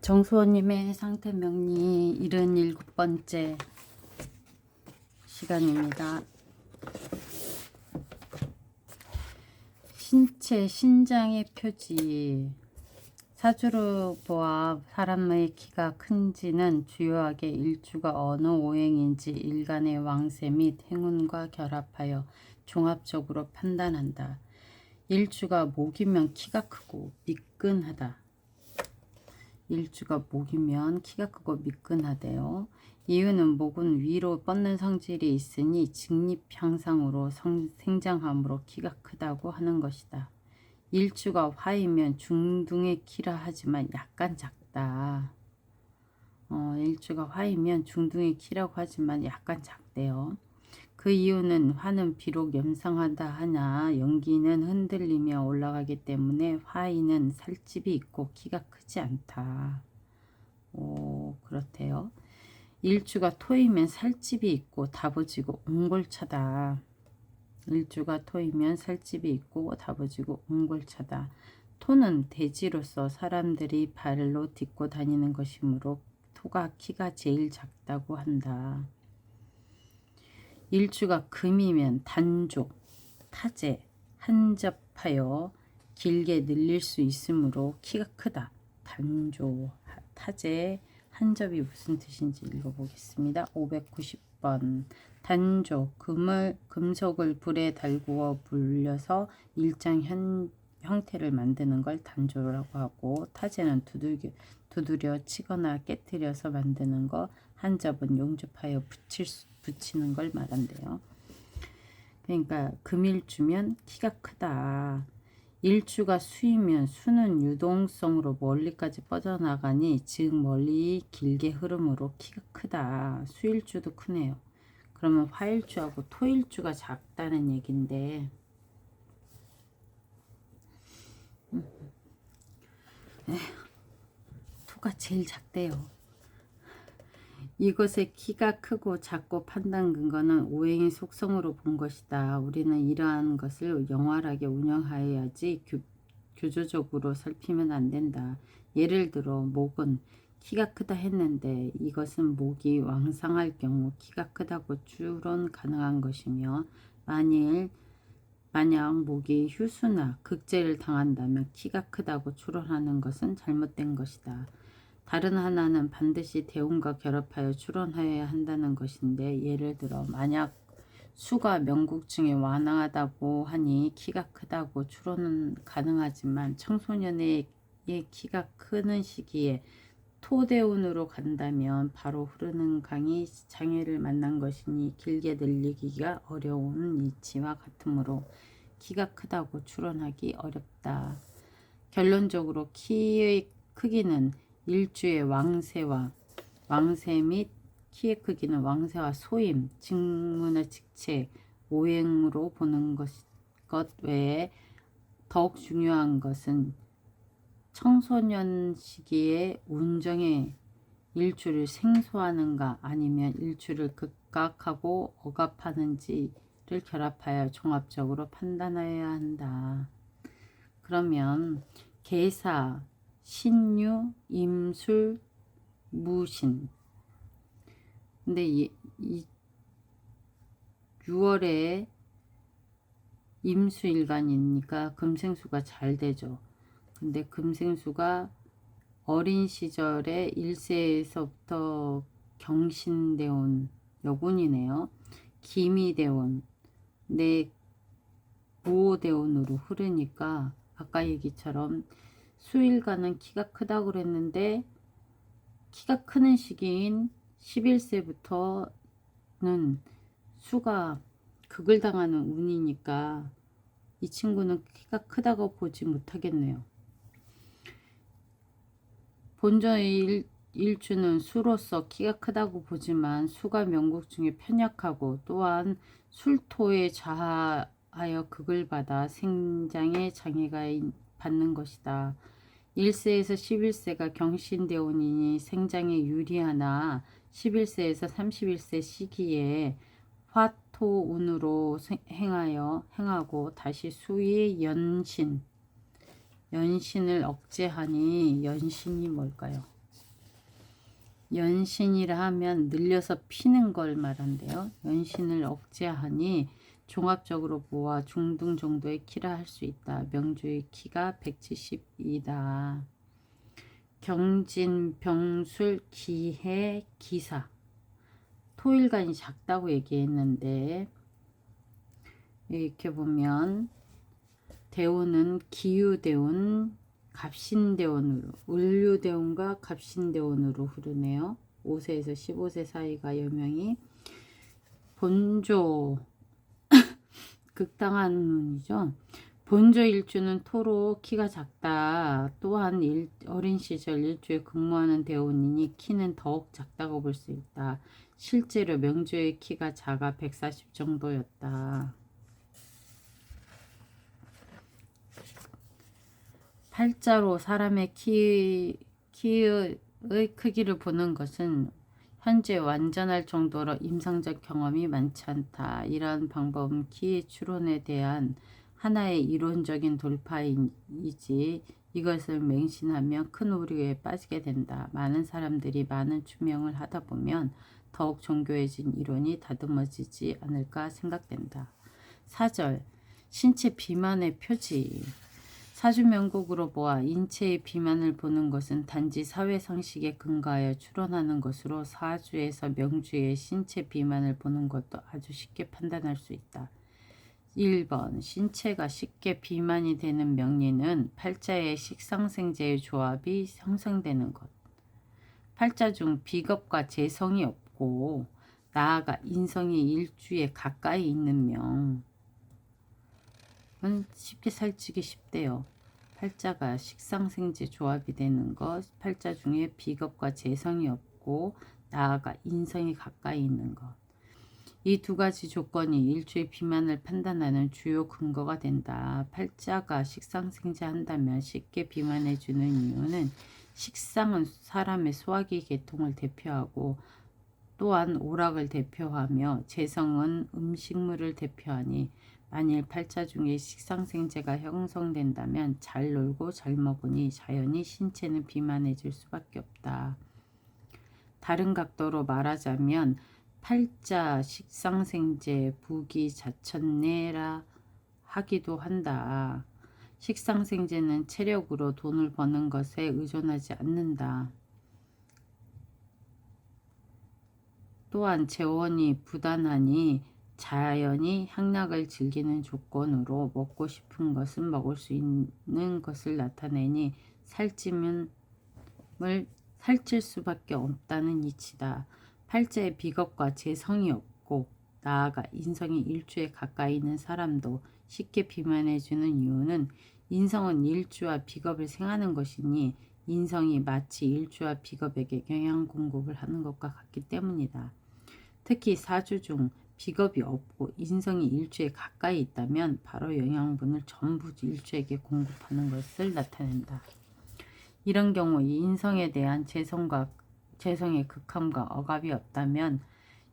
정수호님의 상태 명리 77번째 시간입니다. 신체, 신장의 표지. 사주로 보아 사람의 키가 큰지는 주요하게 일주가 어느 오행인지 일간의 왕세 및 행운과 결합하여 종합적으로 판단한다. 일주가 목이면 키가 크고 미끈하다. 일주가 목이면 키가 크고 미끈하대요. 이유는 목은 위로 뻗는 성질이 있으니 직립향상으로 생장함으로 키가 크다고 하는 것이다. 일주가 화이면 중둥의 키라 하지만 약간 작다. 일주가 화이면 중둥의 키라고 하지만 약간 작대요. 그 이유는 화는 비록 염상하다 하나 연기는 흔들리며 올라가기 때문에 화이는 살집이 있고 키가 크지 않다. 그렇대요. 일주가 토이면 살집이 있고 다부지고 옹골차다. 일주가 토이면 살집이 있고 다부지고 옹골차다. 토는 대지로서 사람들이 발로 딛고 다니는 것이므로 토가 키가 제일 작다고 한다. 일주가 금이면 단족, 타재, 한접하여 길게 늘릴 수 있으므로 키가 크다. 단조, 타재, 한접이 무슨 뜻인지 읽어보겠습니다. 590번. 단조, 금속을 불에 달구어 불려서 일정 형태를 만드는 걸 단조라고 하고, 타재는 두드려 치거나 깨뜨려서 만드는 거, 한접은 용접하여 붙이는 걸 말한대요. 그러니까 금일주면 키가 크다. 일주가 수이면 수는 유동성으로 멀리까지 뻗어나가니 즉 멀리 길게 흐름으로 키가 크다. 수일주도 크네요. 그러면 화일주하고 토일주가 작다는 얘긴데 토가 제일 작대요. 이것의 키가 크고 작고 판단 근거는 오행의 속성으로 본 것이다. 우리는 이러한 것을 영활하게 운영하여야지 교조적으로 살피면 안 된다. 예를 들어 목은 키가 크다 했는데 이것은 목이 왕상할 경우 키가 크다고 추론 가능한 것이며 만약 목이 휴수나 극제를 당한다면 키가 크다고 추론하는 것은 잘못된 것이다. 다른 하나는 반드시 대운과 결합하여 추론하여야 한다는 것인데 예를 들어 만약 수가 명국중에 완화하다고 하니 키가 크다고 추론은 가능하지만 청소년의 키가 크는 시기에 토대운으로 간다면 바로 흐르는 강이 장애를 만난 것이니 길게 늘리기가 어려운 이치와 같으므로 키가 크다고 추론하기 어렵다. 결론적으로 키의 크기는 일주의 왕세 및 키의 크기는 왕세와 소임, 직문의 직책, 오행으로 보는 것 외에 더욱 중요한 것은 청소년 시기에 운정에 일주를 생소하는가 아니면 일주를 극각하고 억압하는지를 결합하여 종합적으로 판단해야 한다. 그러면 계사, 신유, 임술, 무신. 근데 이 6월에 임수일간이니까 금생수가 잘 되죠. 근데 금생수가 어린 시절에 1세에서부터 경신대운 여군이네요. 기미대운, 무오대운으로 흐르니까 아까 얘기처럼 수일간은 키가 크다고 그랬는데 키가 크는 시기인 11세부터는 수가 극을 당하는 운이니까 이 친구는 키가 크다고 보지 못하겠네요. 본전의 일주는 수로서 키가 크다고 보지만 수가 명국 중에 편약하고 또한 술토에 자하여 극을 받아 생장에 장애가 받는 것이다. 1세에서 11세가 경신대운이니 생장에 유리하나 11세에서 31세 시기에 화토운으로 행하고 다시 수의 연신을 억제하니 연신이 뭘까요? 연신이라 하면 늘려서 피는 걸 말한대요. 연신을 억제하니 종합적으로 모아 중등 정도의 키라 할 수 있다. 명주의 키가 170이다. 경진, 병술, 기해, 기사. 토일간이 작다고 얘기했는데 이렇게 보면 대운은 기유대운, 갑신대운으로, 을류대운과 갑신대운으로 흐르네요. 5세에서 15세 사이가 여명이 본조 극당한 운이죠. 본조 일주는 토로 키가 작다. 또한 어린 시절 일주에 근무하는 대운이니 키는 더욱 작다고 볼 수 있다. 실제로 명주의 키가 작아 140 정도였다. 팔자로 사람의 키의 크기를 보는 것은 현재 완전할 정도로 임상적 경험이 많지 않다. 이러한 방법은 키의 추론에 대한 하나의 이론적인 돌파이지 이것을 맹신하면 큰 오류에 빠지게 된다. 많은 사람들이 많은 추명을 하다 보면 더욱 정교해진 이론이 다듬어지지 않을까 생각된다. 4절 신체 비만의 표지. 사주명곡으로 보아 인체의 비만을 보는 것은 단지 사회상식에 근거하여 추론하는 것으로 사주에서 명주의 신체 비만을 보는 것도 아주 쉽게 판단할 수 있다. 1번 신체가 쉽게 비만이 되는 명리는 팔자의 식상생재의 조합이 형성되는 것. 팔자 중 비겁과 재성이 없고 나아가 인성이 일주에 가까이 있는 명. 쉽게 살찌기 쉽대요. 팔자가 식상생재 조합이 되는 것, 팔자 중에 비겁과 재성이 없고 나아가 인성이 가까이 있는 것. 이 두 가지 조건이 일주의 비만을 판단하는 주요 근거가 된다. 팔자가 식상생재 한다면 쉽게 비만해주는 이유는 식상은 사람의 소화기 계통을 대표하고 또한 오락을 대표하며 재성은 음식물을 대표하니 만일 팔자 중에 식상생재가 형성된다면 잘 놀고 잘 먹으니 자연히 신체는 비만해질 수밖에 없다. 다른 각도로 말하자면 팔자 식상생재 부기자천내라 하기도 한다. 식상생재는 체력으로 돈을 버는 것에 의존하지 않는다. 또한 재원이 부단하니 자연히 향락을 즐기는 조건으로 먹고 싶은 것은 먹을 수 있는 것을 나타내니 살찔 수밖에 없다는 이치다. 팔자의 비겁과 재성이 없고 나아가 인성이 일주에 가까이 있는 사람도 쉽게 비만해주는 이유는 인성은 일주와 비겁을 생하는 것이니 인성이 마치 일주와 비겁에게 영양 공급을 하는 것과 같기 때문이다. 특히 사주 중 비겁이 없고 인성이 일주에 가까이 있다면 바로 영양분을 전부 일주에게 공급하는 것을 나타낸다. 이런 경우 이 인성에 대한 재성의 극함과 억압이 없다면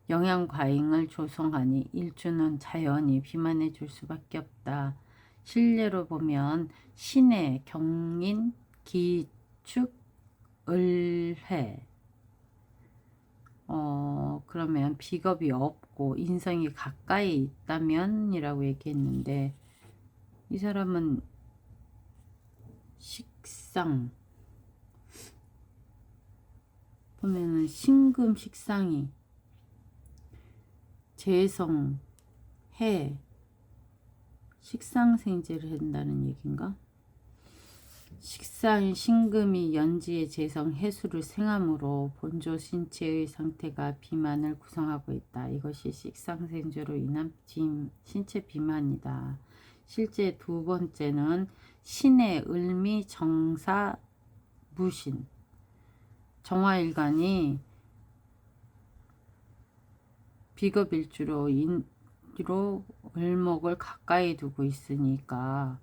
영양 과잉을 조성하니 일주는 자연히 비만해 줄 수밖에 없다. 실례로 보면 신의 경인, 기축, 을해 그러면 비겁이 없고 인성이 가까이 있다면 이라고 얘기했는데 이 사람은 식상 보면은 신금 식상이 재성 해 식상생재를 한다는 얘기인가? 식상 신금이 연지의 재성 해수를 생함으로 본조 신체의 상태가 비만을 구성하고 있다. 이것이 식상생재로 인한 신체 비만이다. 실제 두 번째는 신의 을미 정사 무신 정화일간이 비겁일주로 을목을 가까이 두고 있으니까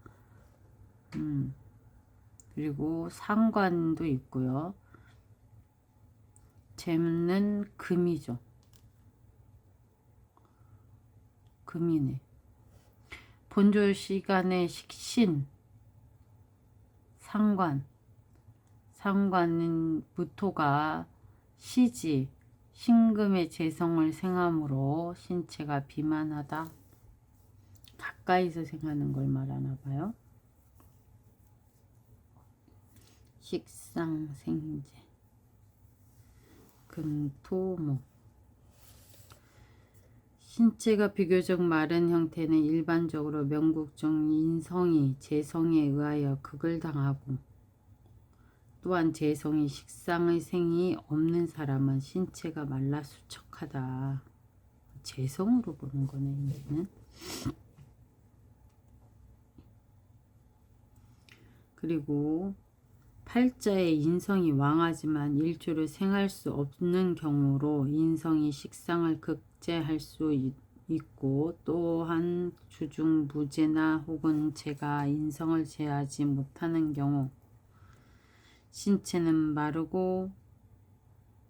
그리고 상관도 있고요. 잼는 금이죠. 금이네. 본조 시간의 식신 상관은 무토가 시지, 신금의 재성을 생함으로 신체가 비만하다. 가까이서 생하는 걸 말하나 봐요. 식상생제, 금토목. 신체가 비교적 마른 형태는 일반적으로 명국 중 인성이 재성에 의하여 극을 당하고, 또한 재성이 식상의 생이 없는 사람은 신체가 말라 수척하다. 재성으로 보는 거네, 이제는. 그리고 팔자의 인성이 왕하지만 일주를 생할 수 없는 경우로 인성이 식상을 극제할 수 있고, 또한 주중 무제나 혹은 제가 인성을 제하지 못하는 경우 신체는 마르고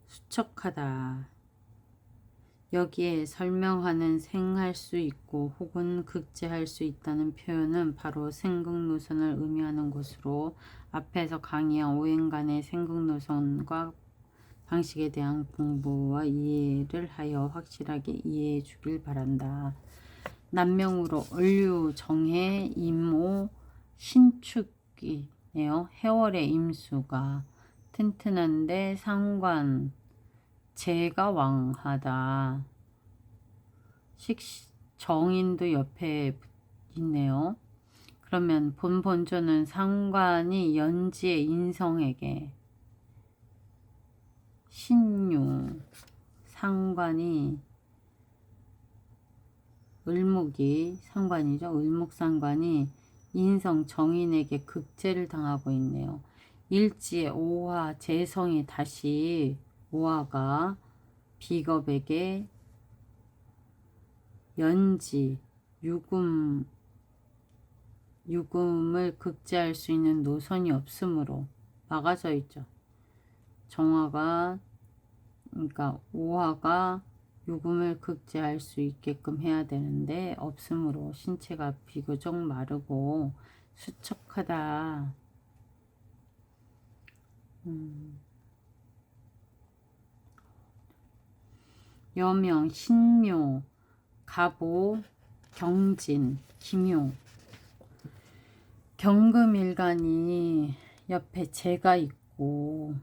수척하다. 여기에 설명하는 생할 수 있고 혹은 극제할 수 있다는 표현은 바로 생극노선을 의미하는 것으로 앞에서 강의한 오행간의 생극노선과 방식에 대한 공부와 이해를 하여 확실하게 이해해 주길 바란다. 남명으로 을류, 정해, 임오, 신축이네요. 해월의 임수가 튼튼한데 상관, 재가 왕하다. 정인도 옆에 있네요. 그러면 본본조는 상관이 연지의 인성에게, 신유, 상관이, 을목이 상관이죠. 을목상관이 인성 정인에게 극제를 당하고 있네요. 일지의 오화 재성이 다시 오화가 비겁에게 연지 유금을 극제할 수 있는 노선이 없으므로 막아져 있죠. 정화가, 그러니까 오화가 유금을 극제할 수 있게끔 해야 되는데 없으므로 신체가 비교적 마르고 수척하다. 여명, 신묘, 가보, 경진, 기묘. 경금일간이 옆에 재가 있고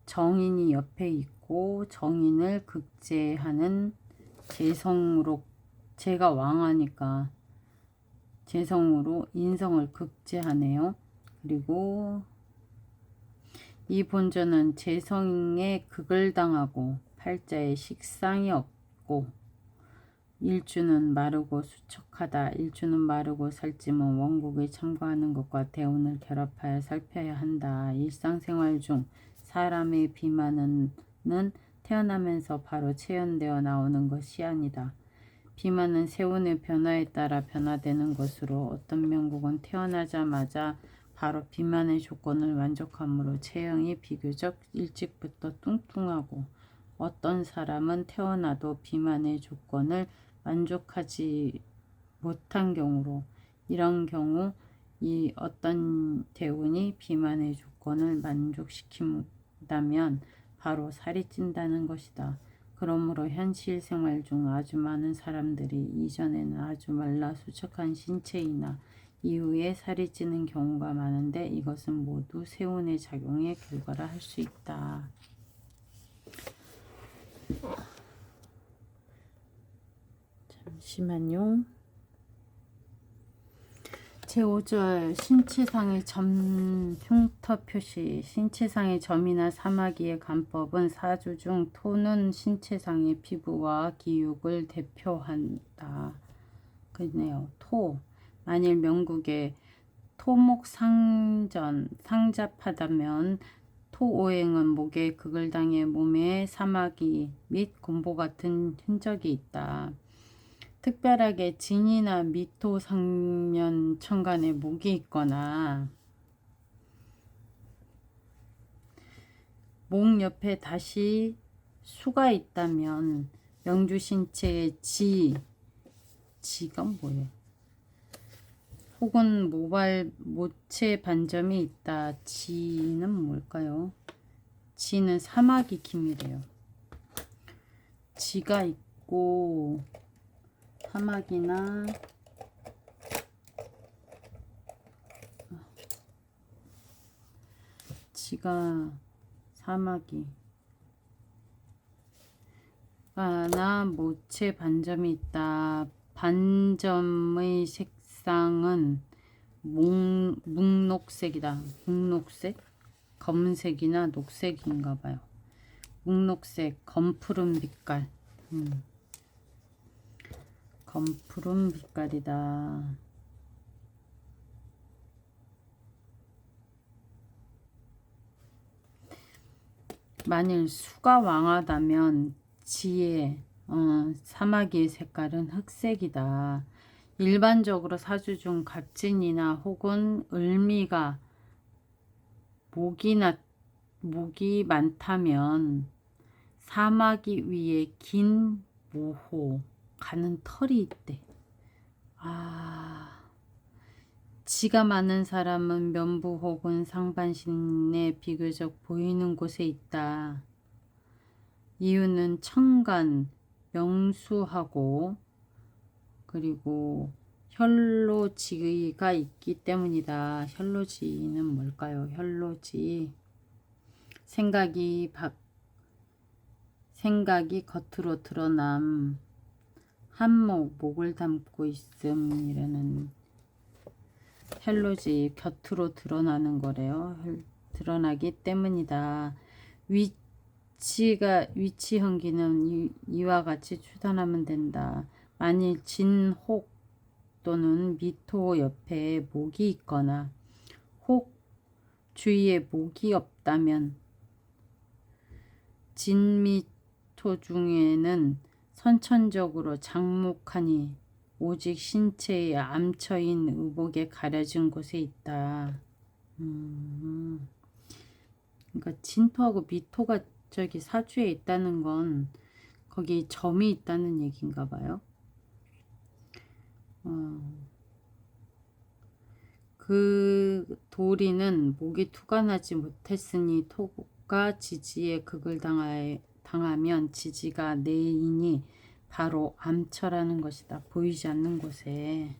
정인이 옆에 있고 정인을 극제하는 재성으로, 재가 왕하니까 재성으로 인성을 극제하네요. 그리고 이 본전은 재성에 극을 당하고 팔자에 식상이 없고 일주는 마르고 수척하다. 일주는 마르고 살찜은 원국에 참고하는 것과 대운을 결합하여 살펴야 한다. 일상생활 중 사람의 비만은 태어나면서 바로 체현되어 나오는 것이 아니다. 비만은 세운의 변화에 따라 변화되는 것으로 어떤 명국은 태어나자마자 바로 비만의 조건을 만족하므로 체형이 비교적 일찍부터 뚱뚱하고, 어떤 사람은 태어나도 비만의 조건을 만족하지 못한 경우로, 이런 경우 이 어떤 대운이 비만의 조건을 만족시킨다면 바로 살이 찐다는 것이다. 그러므로 현실 생활 중 아주 많은 사람들이 이전에는 아주 말라 수척한 신체이나 이후에 살이 찌는 경우가 많은데 이것은 모두 세운의 작용의 결과라 할 수 있다. 잠시만요. 제5절 신체상의 점 흉터 표시. 신체상의 점이나 사마귀의 간법은 사주 중 토는 신체상의 피부와 기육을 대표한다. 그네요. 토. 만일 명국에 토목상전 상잡하다면 토오행은 목에 극을 당해 몸에 사마귀 및 곰보 같은 흔적이 있다. 특별하게 진이나 미토 상면 천간에 목이 있거나 목 옆에 다시 수가 있다면 명주 신체에 지가 뭐예요? 혹은 모체 반점이 있다. 지는 뭘까요? 지는 사마귀 김이래요. 지가 있고 사마귀나 지가 사마귀 나 모체 반점이 있다. 반점의 색상은 묵녹색이다. 묵녹색? 검은색이나 녹색인가 봐요. 묵녹색, 검푸른 빛깔. 검푸른 빛깔이다. 만일 수가 왕하다면 지의 사마귀의 색깔은 흑색이다. 일반적으로 사주 중 갑진이나 혹은 을미가 목이 많다면 사마귀 위에 긴 모호 가는 털이 있대. 지가 많은 사람은 면부 혹은 상반신에 비교적 보이는 곳에 있다. 이유는 천간, 명수하고 그리고 혈로지가 있기 때문이다. 혈로지는 뭘까요? 혈로지. 생각이 겉으로 드러남. 목을 담고 있음이라는 혈로지 겉으로 드러나는 거래요. 드러나기 때문이다. 위치 현기는 이와 같이 추단하면 된다. 만일 진혹 또는 미토 옆에 목이 있거나 혹 주위에 목이 없다면 진미토 중에는 선천적으로 장목하니 오직 신체의 암처인 의복에 가려진 곳에 있다. 그러니까 진토하고 미토가 저기 사주에 있다는 건 거기 점이 있다는 얘기인가 봐요. 그 도리는 목이 투간하지 못했으니 토가 지지에 극을 당하면 지지가 내인이 바로 암처라는 것이다. 보이지 않는 곳에.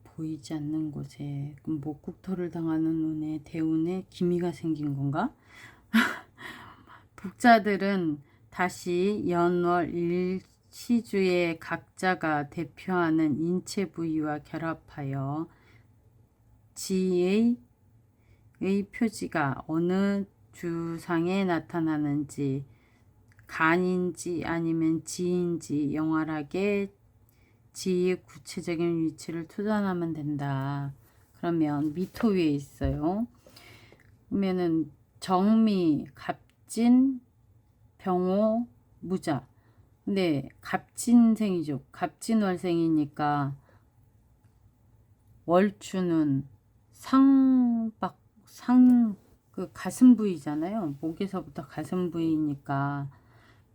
보이지 않는 곳에. 그럼 목국토를 당하는 운에 대운에 기미가 생긴 건가? 독자들은 다시 연월 일시주의 각자가 대표하는 인체 부위와 결합하여 지의 표지가 어느 주상에 나타나는지 간인지 아니면 지인지 영활하게 지의 구체적인 위치를 투단하면 된다. 그러면 미토 위에 있어요. 그러면은 정미, 갑진, 병호, 무자. 근데 갑진생이죠. 갑진월생이니까 월주는 그 가슴 부위잖아요. 목에서부터 가슴 부위니까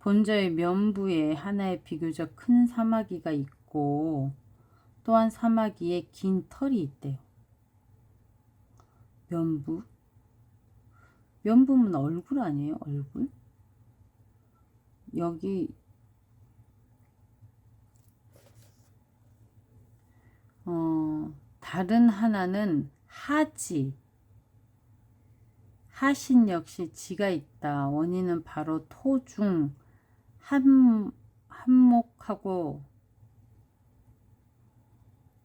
본저의 면부에 하나의 비교적 큰 사마귀가 있고 또한 사마귀에 긴 털이 있대요. 면부면 얼굴 아니에요? 얼굴? 여기 다른 하나는 하신 역시 지가 있다. 원인은 바로 토중 한목하고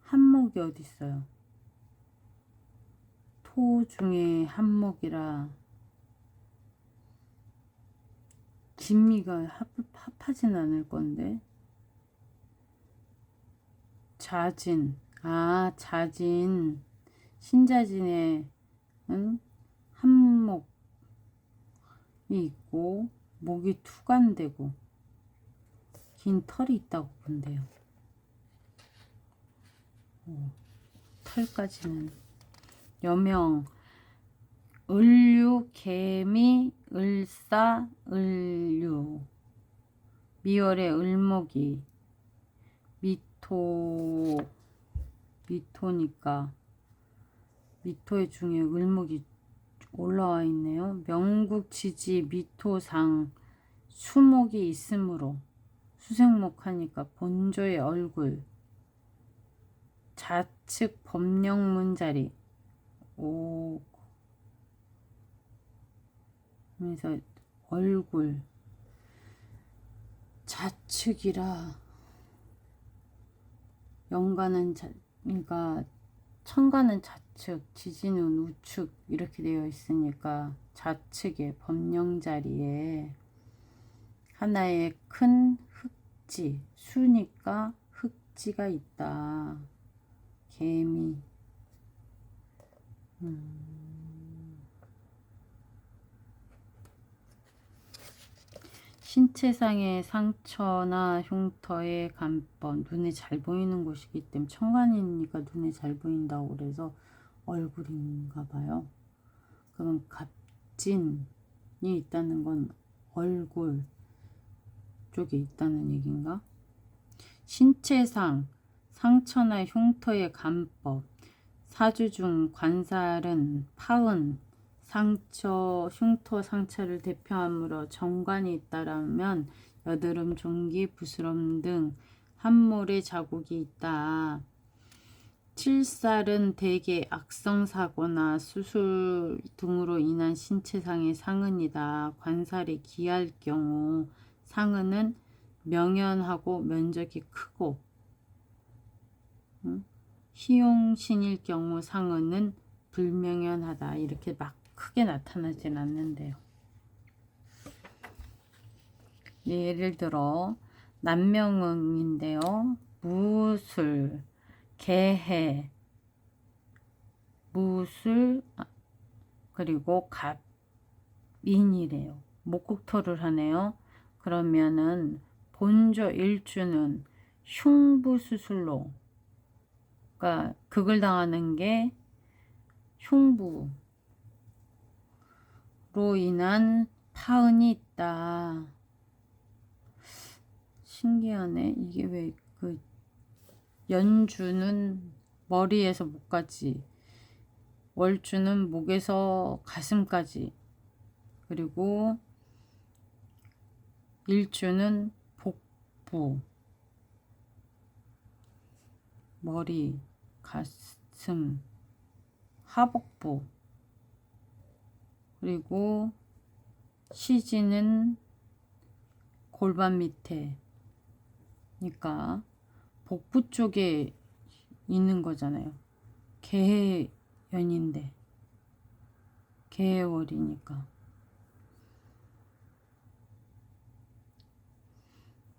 한목이 어디 있어요? 토 중에 한목이라 진미가 합하진 않을 건데. 자진. 자진. 신자진에 한목이 있고 목이 투간되고 긴 털이 있다고 본대요. 털까지는 여명 을류 개미 을사 을류 미월의 을목이 미토니까 미토의 중에 을목이 올라와 있네요. 명국 지지 미토상 수목이 있으므로 수생목 하니까 본조의 얼굴 좌측 법령문자리 오 그래서 얼굴 좌측이라 연간은 그러니까 천간은 좌측, 지지는 우측 이렇게 되어 있으니까 좌측에 법령자리에 하나의 큰 흑지, 수니까 흑지가 있다. 개미. 신체상의 상처나 흉터의 간법, 눈에 잘 보이는 곳이기 때문에 천간이니까 눈에 잘 보인다고 그래서 얼굴인가 봐요. 그럼 갑진이 있다는 건 얼굴 쪽에 있다는 얘기인가? 신체상 상처나 흉터의 간법, 사주 중 관살은 파은, 상처, 흉터, 상처를 대표하므로 정관이 있다라면 여드름, 종기, 부스럼 등 함몰의 자국이 있다. 칠살은 대개 악성사고나 수술 등으로 인한 신체상의 상흔이다. 관살이 기할 경우 상흔은 명연하고 면적이 크고 희용신일 경우 상흔은 불명연하다. 이렇게 막 크게 나타나진 않는데요. 예를 들어 남명응인데요. 무술, 개해, 무술 그리고 갑인이래요. 목국토를 하네요. 그러면은 본조 일주는 흉부수술로 그러니까 극을 당하는 게 흉부로 인한 파은이 있다. 신기하네. 이게 왜 그 연주는 머리에서 목까지, 월주는 목에서 가슴까지, 그리고 일주는 복부, 머리, 가슴, 하복부, 그리고 시지는 골반 밑에, 그러니까 복부 쪽에 있는 거잖아요. 개해연인데 개해월이니까.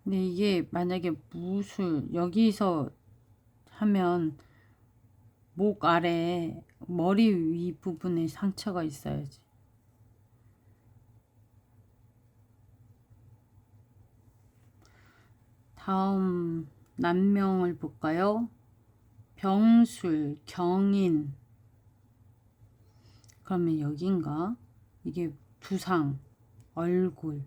근데 이게 만약에 무술 여기서 하면 목 아래 머리 위 부분에 상처가 있어야지. 다음 남명을 볼까요? 병술, 경인. 그러면 여긴가? 이게 두상, 얼굴,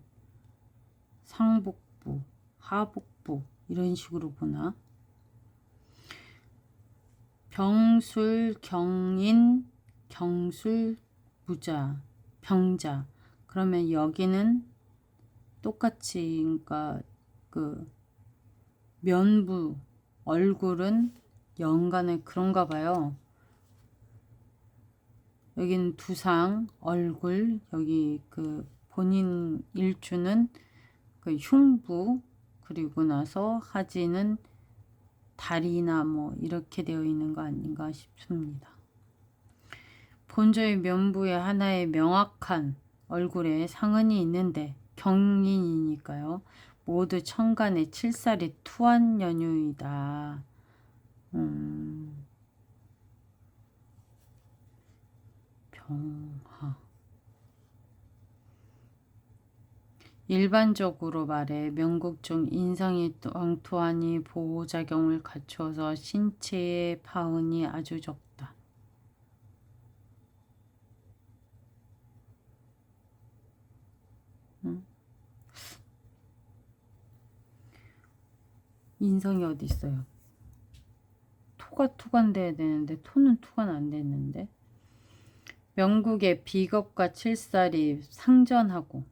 상복부, 하복부 이런 식으로 보나? 병술, 경인, 경술, 무자, 병자. 그러면 여기는 똑같이 그러니까 그 면부, 얼굴은 연간에 그런가 봐요. 여기는 두상, 얼굴, 여기 그 본인 일주는 그 흉부, 그리고 나서 하지는 다리나 뭐 이렇게 되어 있는 거 아닌가 싶습니다. 본조의 면부에 하나의 명확한 얼굴에 상흔이 있는데 경인이니까요. 모두 천간에 칠살이 투한 연유이다. 병하. 일반적으로 말해 명국 중 인성이 왕토하니 보호작용을 갖추어서 신체의 파운이 아주 적다. 인성이 어디 있어요? 토가 투간돼야 되는데 토는 투간 안 됐는데 명국의 비겁과 칠살이 상전하고,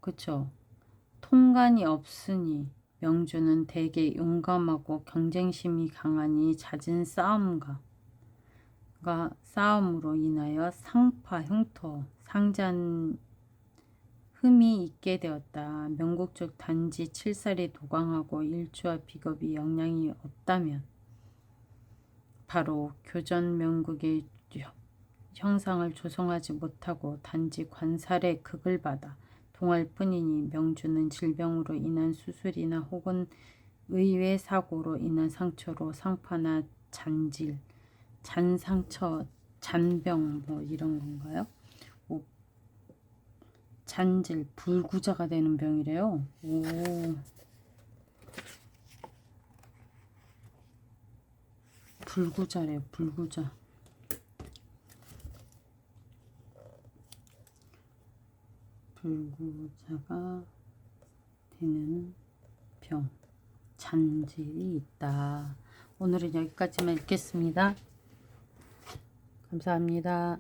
그쵸? 통간이 없으니 명주는 대개 용감하고 경쟁심이 강하니 잦은 싸움으로 인하여 상파, 흉터, 상잔 흠이 있게 되었다. 명국 쪽 단지 칠살이 도강하고 일주와 비겁이 영향이 없다면 바로 교전 명국의 형상을 조성하지 못하고 단지 관살의 극을 받아 동할 뿐이니 명주는 질병으로 인한 수술이나 혹은 의외 사고로 인한 상처로 상파나 잔질, 잔상처, 잔병 뭐 이런 건가요? 뭐 잔질, 불구자가 되는 병이래요. 오. 불구자래요. 불구자. 불구자가 되는 병, 잔질이 있다. 오늘은 여기까지만 읽겠습니다. 감사합니다.